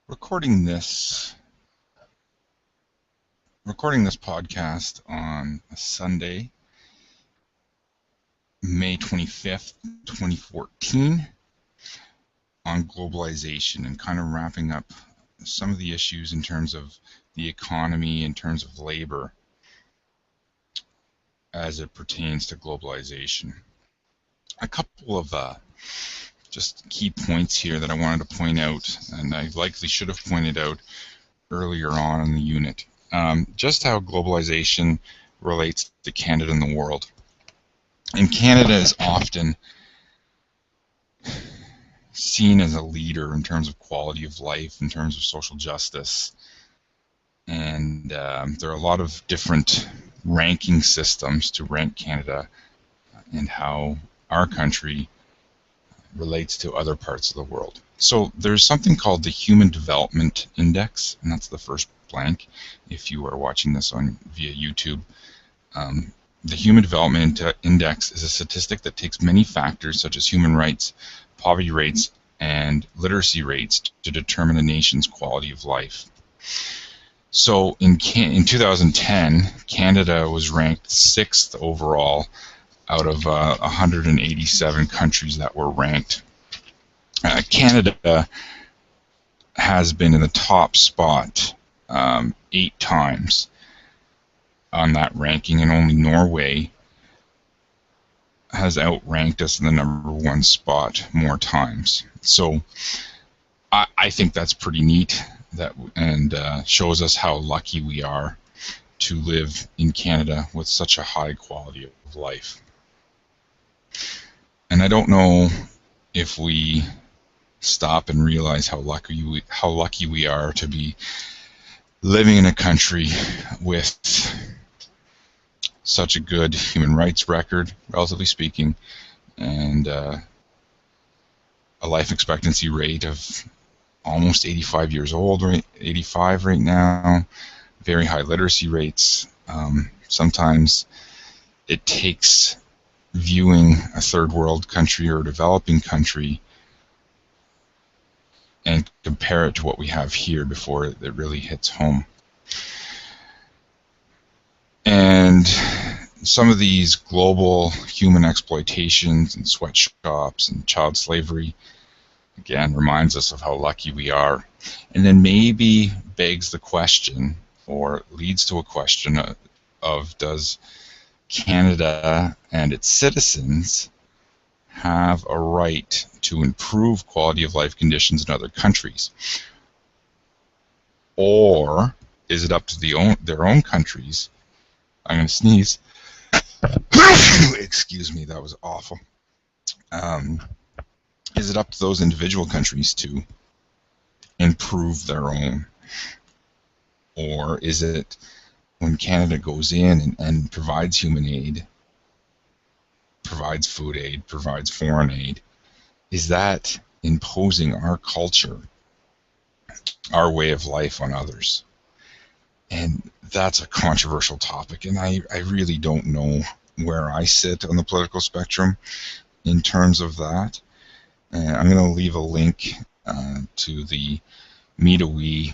recording this podcast on a Sunday, May 25th, 2014, on globalization, and kind of wrapping up some of the issues in terms of the economy, in terms of labor, as it pertains to globalization. A couple of just key points here that I wanted to point out, and I likely should have pointed out earlier on in the unit. Just how globalization relates to Canada and the world. And Canada is often seen as a leader in terms of quality of life, in terms of social justice. And there are a lot of different ranking systems to rank Canada and how our country relates to other parts of the world. So there's something called the Human Development Index, and that's the first blank if you are watching this via YouTube. The Human Development Index is a statistic that takes many factors such as human rights, poverty rates, and literacy rates to determine a nation's quality of life. So in 2010, Canada was ranked 6th overall out of 187 countries that were ranked. Canada has been in the top spot 8 times on that ranking, and only Norway has outranked us in the number 1 spot more times. So I think that's pretty neat, and shows us how lucky we are to live in Canada with such a high quality of life. And I don't know if we stop and realize how lucky we are to be living in a country with such a good human rights record, relatively speaking, and a life expectancy rate of almost 85 years old, 85 right now, very high literacy rates. Sometimes it takes viewing a third world country or a developing country and compare it to what we have here before it really hits home. And some of these global human exploitations and sweatshops and child slavery, again, reminds us of how lucky we are. And then maybe begs the question, or leads to a question of does Canada and its citizens have a right to improve quality of life conditions in other countries? Or is it up to their own countries? I'm going to sneeze. Excuse me, that was awful. Is it up to those individual countries to improve their own? Or is it when Canada goes in and provides human aid, provides food aid, provides foreign aid, is that imposing our culture, our way of life on others? And that's a controversial topic, and I really don't know where I sit on the political spectrum in terms of that. And I'm going to leave a link to the Me to We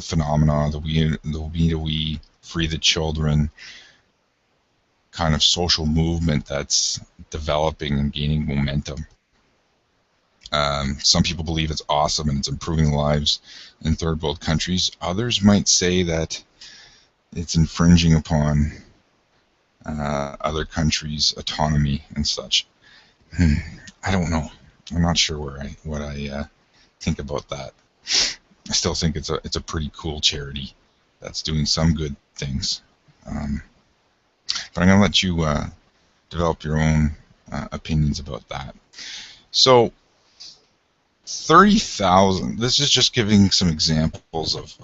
phenomena, the Me to We, Free the Children kind of social movement that's developing and gaining momentum. Some people believe it's awesome and it's improving lives in third world countries. Others might say that it's infringing upon other countries' autonomy and such. I don't know. I'm not sure what I think about that. I still think it's a pretty cool charity that's doing some good things. But I'm going to let you develop your own opinions about that. So 30,000, this is just giving some examples of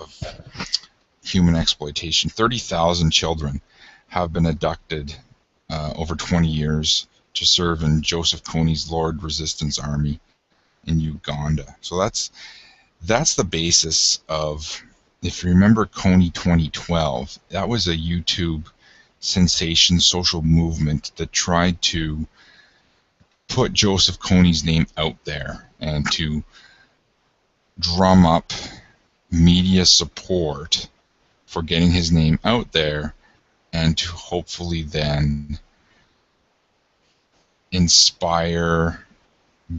human exploitation. 30,000 children have been abducted over 20 years to serve in Joseph Kony's Lord Resistance Army in Uganda. So that's the basis of, if you remember Kony 2012, that was a YouTube sensation social movement that tried to put Joseph Kony's name out there and to drum up media support for getting his name out there, and to hopefully then inspire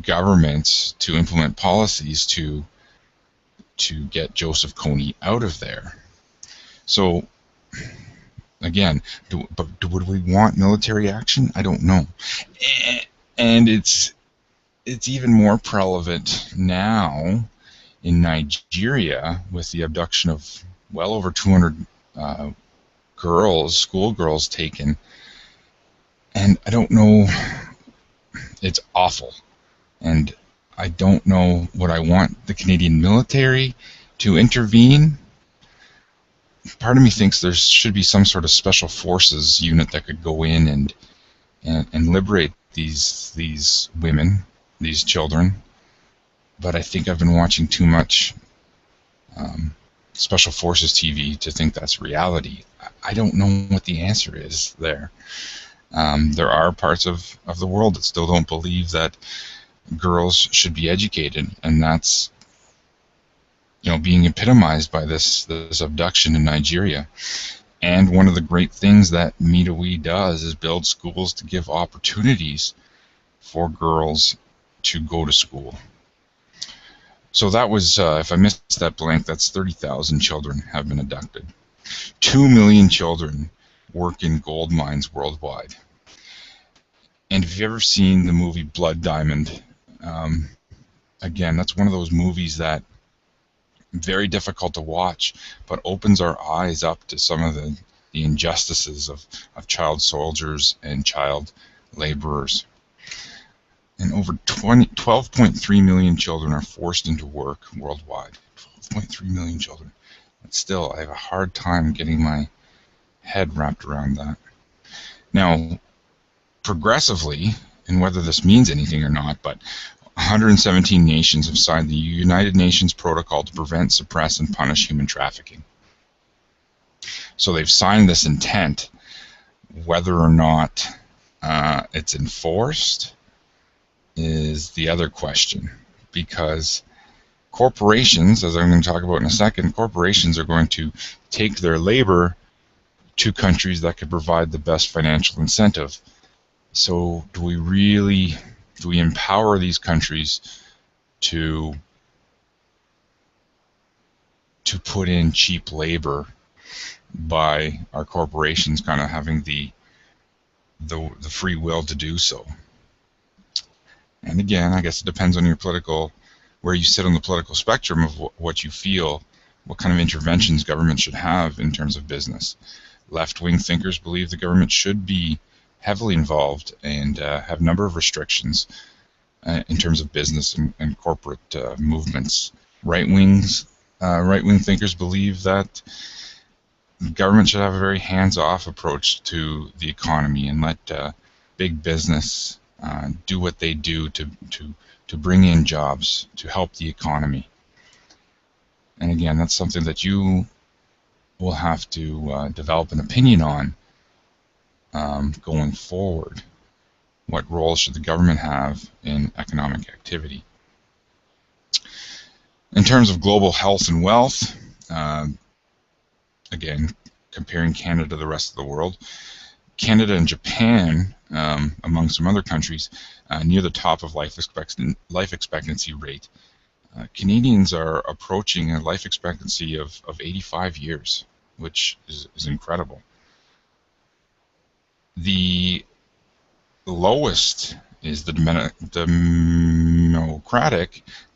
governments to implement policies to get Joseph Kony out of there. So again, would we want military action? I don't know. And it's even more prevalent now in Nigeria with the abduction of well over 200 schoolgirls taken. And I don't know, it's awful. And I don't know, would I want the Canadian military to intervene? Part of me thinks there should be some sort of special forces unit that could go in and liberate these women, these children. But I think I've been watching too much Special Forces TV to think that's reality. I don't know what the answer is there. There are parts of the world that still don't believe that girls should be educated, and that's being epitomized by this abduction in Nigeria. And one of the great things that Meet-A-Wee does is build schools to give opportunities for girls to go to school. So that was, if I missed that blank, that's 30,000 children have been abducted. 2 million children work in gold mines worldwide. And if you've ever seen the movie Blood Diamond, again, that's one of those movies that very difficult to watch, but opens our eyes up to some of the injustices of child soldiers and child laborers. And over 12.3 million children are forced into work worldwide. 12.3 million children. But still, I have a hard time getting my head wrapped around that. Now, progressively, and whether this means anything or not, but 117 nations have signed the United Nations Protocol to prevent, suppress, and punish human trafficking. So they've signed this intent. Whether or not it's enforced is the other question, because corporations, as I'm going to talk about in a second, corporations are going to take their labor to countries that could provide the best financial incentive. So do we empower these countries to put in cheap labor by our corporations kind of having the free will to do so? And again, I guess it depends on where you sit on the political spectrum of what you feel, what kind of interventions government should have in terms of business. Left-wing thinkers believe the government should be heavily involved and have a number of restrictions in terms of business and corporate movements. Right-wing thinkers believe that government should have a very hands-off approach to the economy and let big business do what they do to bring in jobs, to help the economy. And again, that's something that you will have to develop an opinion on going forward. What role should the government have in economic activity? In terms of global health and wealth, again, comparing Canada to the rest of the world, Canada and Japan, among some other countries, near the top of life expectancy rate. Canadians are approaching a life expectancy of 85 years, which is incredible. The lowest is the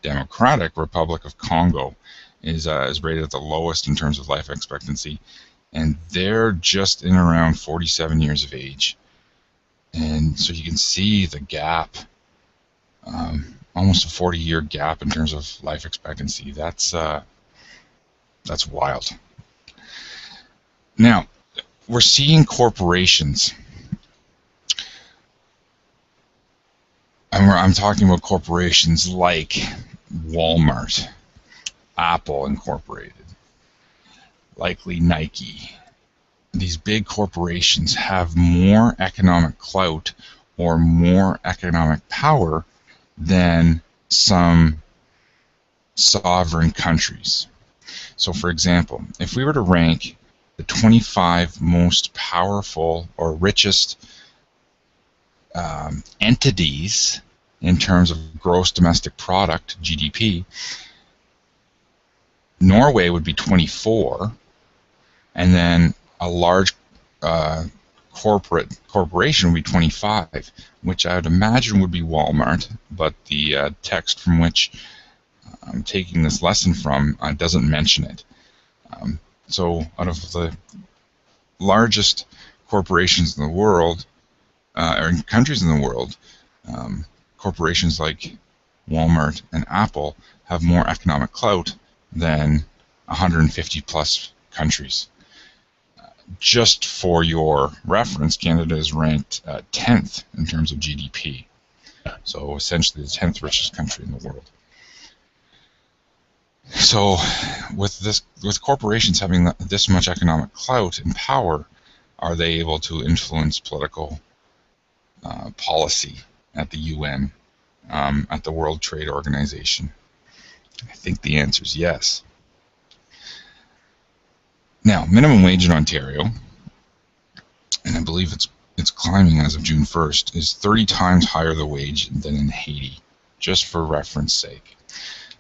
Democratic Republic of Congo, is rated at the lowest in terms of life expectancy, and they're just in around 47 years of age. And so you can see the gap, almost a 40-year gap in terms of life expectancy. That's wild. Now, we're seeing corporations, and I'm talking about corporations like Walmart, Apple Incorporated, likely Nike. These big corporations have more economic clout or more economic power than some sovereign countries. So for example, if we were to rank the 25 most powerful or richest entities in terms of gross domestic product, GDP, Norway would be 24, and then a large corporation would be 25, which I would imagine would be Walmart, but the text from which I'm taking this lesson from doesn't mention it. So out of the largest corporations in the world, or in countries in the world, corporations like Walmart and Apple have more economic clout than 150 plus countries. Just for your reference, Canada is ranked 10th in terms of GDP. So essentially the 10th richest country in the world. So with corporations having this much economic clout and power, are they able to influence political policy at the UN, at the World Trade Organization? I think the answer is yes. Now, minimum wage in Ontario, and I believe it's climbing as of June 1st, is 30 times higher the wage than in Haiti, just for reference sake.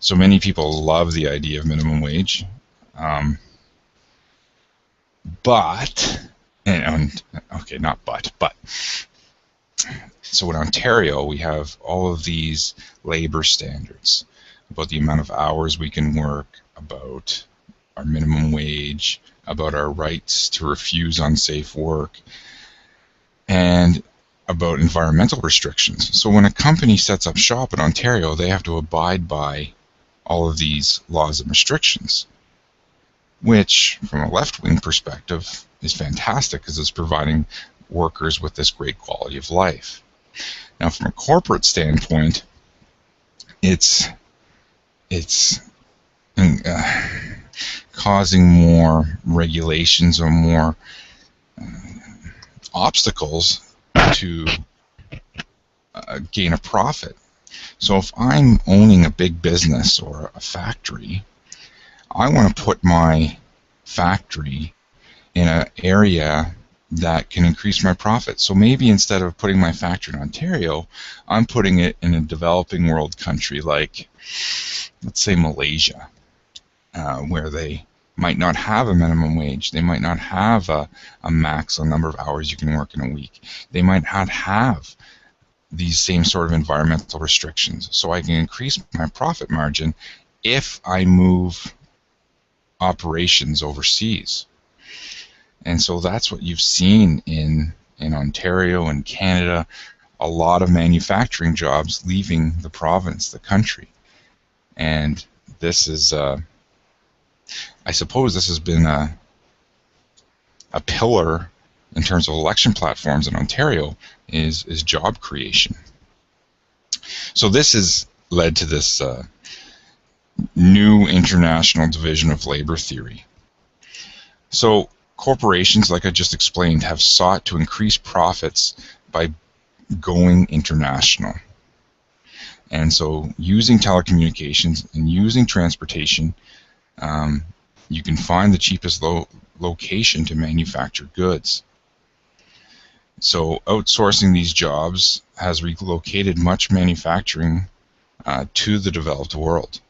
So many people love the idea of minimum wage, but so in Ontario we have all of these labor standards about the amount of hours we can work, about our minimum wage, about our rights to refuse unsafe work, and about environmental restrictions. So when a company sets up shop in Ontario, they have to abide by all of these laws and restrictions, which from a left-wing perspective is fantastic because it's providing workers with this great quality of life. Now from a corporate standpoint, it's causing more regulations or more obstacles to gain a profit. So if I'm owning a big business or a factory, I want to put my factory in an area that can increase my profit. So maybe instead of putting my factory in Ontario, I'm putting it in a developing world country like, let's say, Malaysia, where they might not have a minimum wage. They might not have a max on number of hours you can work in a week. They might not have these same sort of environmental restrictions. So I can increase my profit margin if I move operations overseas. And so that's what you've seen in Ontario and Canada, a lot of manufacturing jobs leaving the province, the country. And this is, I suppose this has been a pillar in terms of election platforms in Ontario is job creation. So this has led to this new international division of labor theory. So corporations, like I just explained, have sought to increase profits by going international. And so using telecommunications and using transportation, you can find the cheapest location to manufacture goods. So outsourcing these jobs has relocated much manufacturing to the developed world.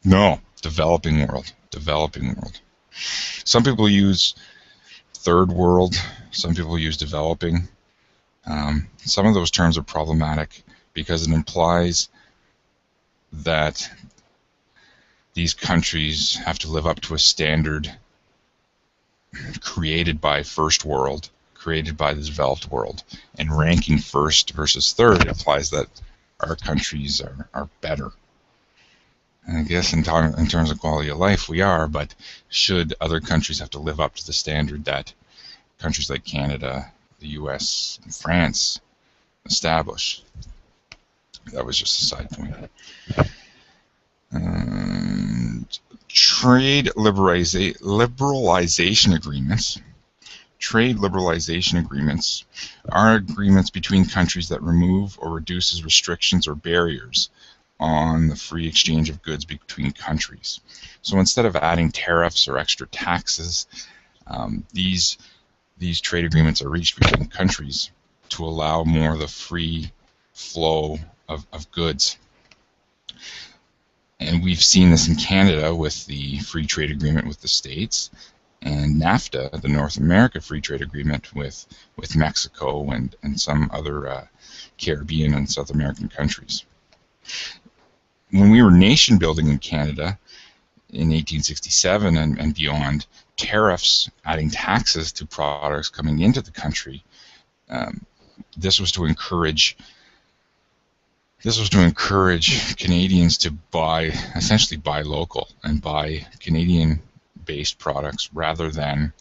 No, developing world. Some people use third world, some people use developing. Some of those terms are problematic because it implies that these countries have to live up to a standard created by first world, created by the developed world, and ranking first versus third implies that our countries are better. And I guess in terms of quality of life we are, but should other countries have to live up to the standard that countries like Canada, the US, and France establish? That was just a side point. Trade liberalization agreements trade liberalization agreements are agreements between countries that remove or reduces restrictions or barriers on the free exchange of goods between countries. So instead of adding tariffs or extra taxes, these trade agreements are reached between countries to allow more of the free flow of goods. And we've seen this in Canada with the free trade agreement with the States, and NAFTA, the North America Free Trade Agreement with Mexico and some other Caribbean and South American countries. When we were nation building in Canada in 1867 and beyond, tariffs, adding taxes to products coming into the country, this was to encourage Canadians to essentially buy local and buy Canadian-based products rather than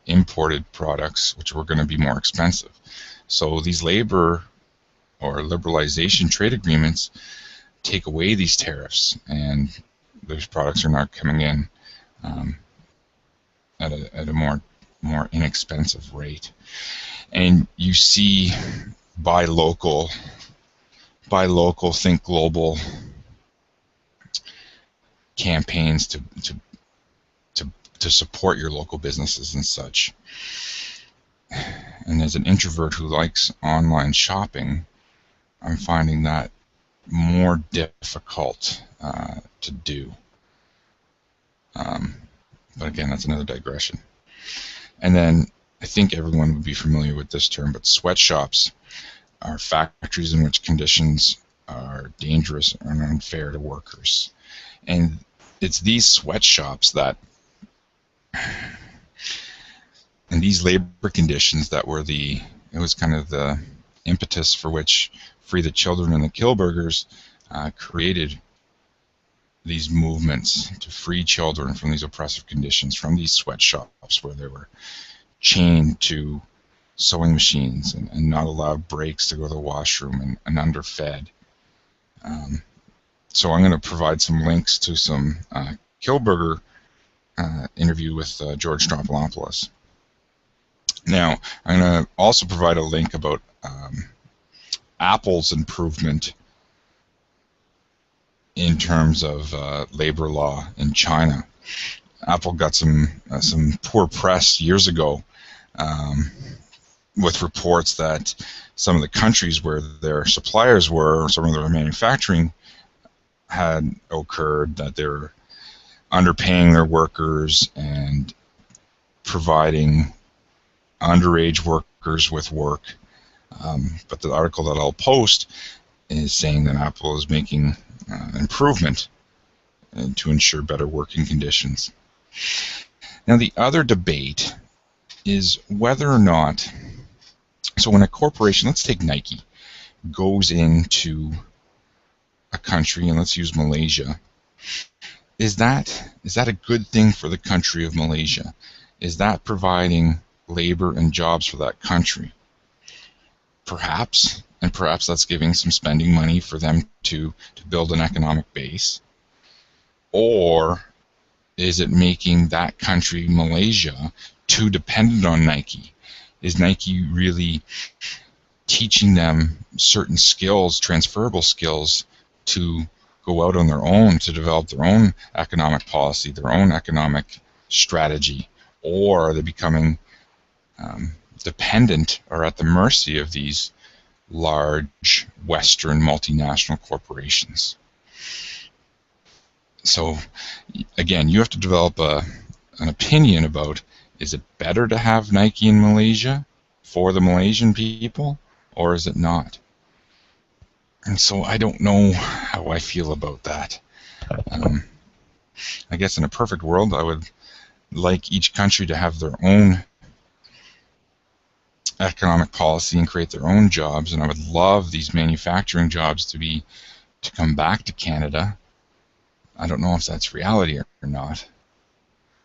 imported products, which were going to be more expensive. So these labor or liberalization trade agreements take away these tariffs, and those products are not coming in at a more inexpensive rate. And you see buy local, think global campaigns to support your local businesses and such. And as an introvert who likes online shopping, I'm finding that more difficult to do. But again, that's another digression. And then I think everyone would be familiar with this term, but sweatshops are factories in which conditions are dangerous and unfair to workers. And it's these sweatshops and these labor conditions that were it was kind of the impetus for which Free the Children and the Kilburgers created these movements to free children from these oppressive conditions, from these sweatshops where they were chained to sewing machines and not allowed breaks to go to the washroom and underfed. So I'm going to provide some links to some Kilburger interview with George Stropolopoulos. Now, I'm going to also provide a link about Apple's improvement in terms of labor law in China. Apple got some poor press years ago with reports that some of the countries where their suppliers were, or some of their manufacturing had occurred, that they were underpaying their workers and providing underage workers with work. But the article that I'll post is saying that Apple is making improvement to ensure better working conditions. Now, the other debate is whether or not, so when a corporation, let's take Nike, goes into a country, and let's use Malaysia, is that a good thing for the country of Malaysia? Is that providing labor and jobs for that country? Perhaps, and perhaps that's giving some spending money for them to build an economic base. Or is it making that country, Malaysia, too dependent on Nike? Is Nike really teaching them certain skills, transferable skills, to go out on their own, to develop their own economic policy, their own economic strategy? Or are they becoming dependent or at the mercy of these large Western multinational corporations? So again, you have to develop an opinion about, is it better to have Nike in Malaysia for the Malaysian people, or is it not? And so I don't know how I feel about that. I guess in a perfect world, I would like each country to have their own economic policy and create their own jobs, and I would love these manufacturing jobs to come back to Canada. I don't know if that's reality or not,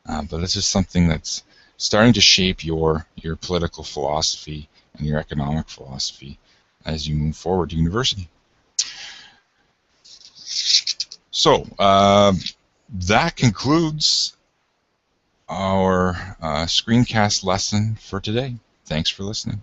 but it's just something that's starting to shape your political philosophy and your economic philosophy as you move forward to university. So that concludes our screencast lesson for today. Thanks for listening.